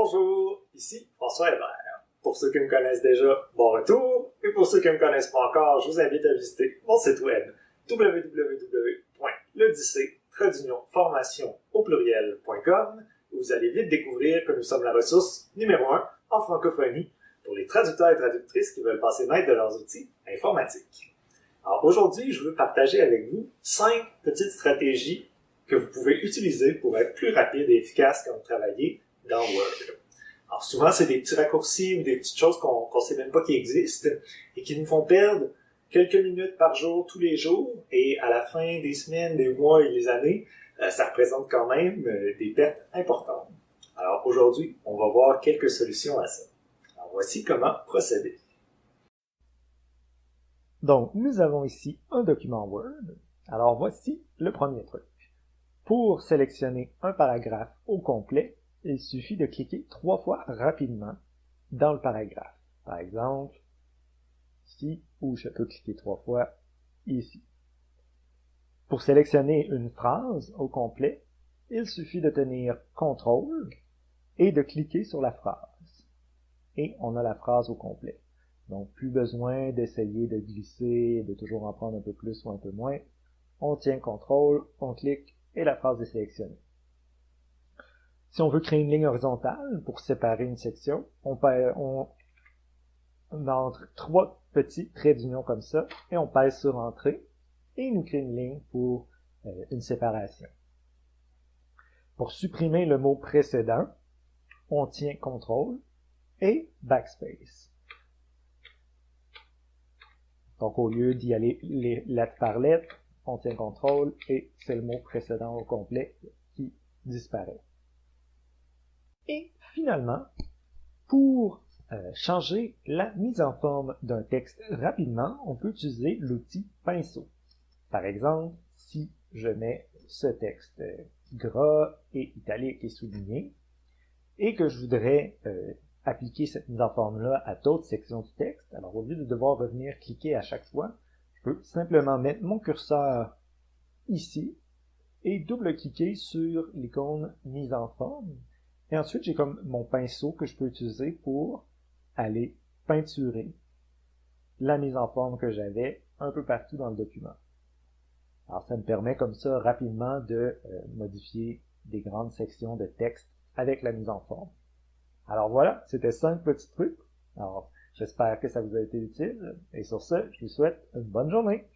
Bonjour, ici François Hébert. Pour ceux qui me connaissent déjà, bon retour, et pour ceux qui ne me connaissent pas encore, je vous invite à visiter mon site web www.l'odyssée-formation.com où vous allez vite découvrir que nous sommes la ressource numéro 1 en francophonie pour les traducteurs et traductrices qui veulent passer maître de leurs outils informatiques. Alors aujourd'hui, je veux partager avec vous 5 petites stratégies que vous pouvez utiliser pour être plus rapide et efficace quand vous travaillez dans Word. Alors souvent, c'est des petits raccourcis ou des petites choses qu'on ne sait même pas qui existent et qui nous font perdre quelques minutes par jour, tous les jours, et à la fin des semaines, des mois et des années, ça représente quand même des pertes importantes. Alors aujourd'hui, on va voir quelques solutions à ça. Alors voici comment procéder. Donc, nous avons ici un document Word. Alors voici le premier truc. Pour sélectionner un paragraphe au complet, il suffit de cliquer 3 fois rapidement dans le paragraphe. Par exemple, ici, ou je peux cliquer 3 fois ici. Pour sélectionner une phrase au complet, il suffit de tenir CTRL et de cliquer sur la phrase. Et on a la phrase au complet. Donc, plus besoin d'essayer de glisser, de toujours en prendre un peu plus ou un peu moins. On tient CTRL, on clique et la phrase est sélectionnée. Si on veut créer une ligne horizontale pour séparer une section, on entre 3 petits traits d'union comme ça et on pèse sur Entrée et il nous crée une ligne pour une séparation. Pour supprimer le mot précédent, on tient CTRL et Backspace. Donc au lieu d'y aller lettre par lettre, on tient CTRL et c'est le mot précédent au complet qui disparaît. Et finalement, pour changer la mise en forme d'un texte rapidement, on peut utiliser l'outil pinceau. Par exemple, si je mets ce texte gras et italique et souligné, et que je voudrais appliquer cette mise en forme-là à d'autres sections du texte, alors au lieu de devoir revenir cliquer à chaque fois, je peux simplement mettre mon curseur ici et double-cliquer sur l'icône mise en forme. Et ensuite, j'ai comme mon pinceau que je peux utiliser pour aller peinturer la mise en forme que j'avais un peu partout dans le document. Alors, ça me permet comme ça rapidement de modifier des grandes sections de texte avec la mise en forme. Alors voilà, c'était 5 petits trucs. Alors, j'espère que ça vous a été utile. Et sur ce, je vous souhaite une bonne journée.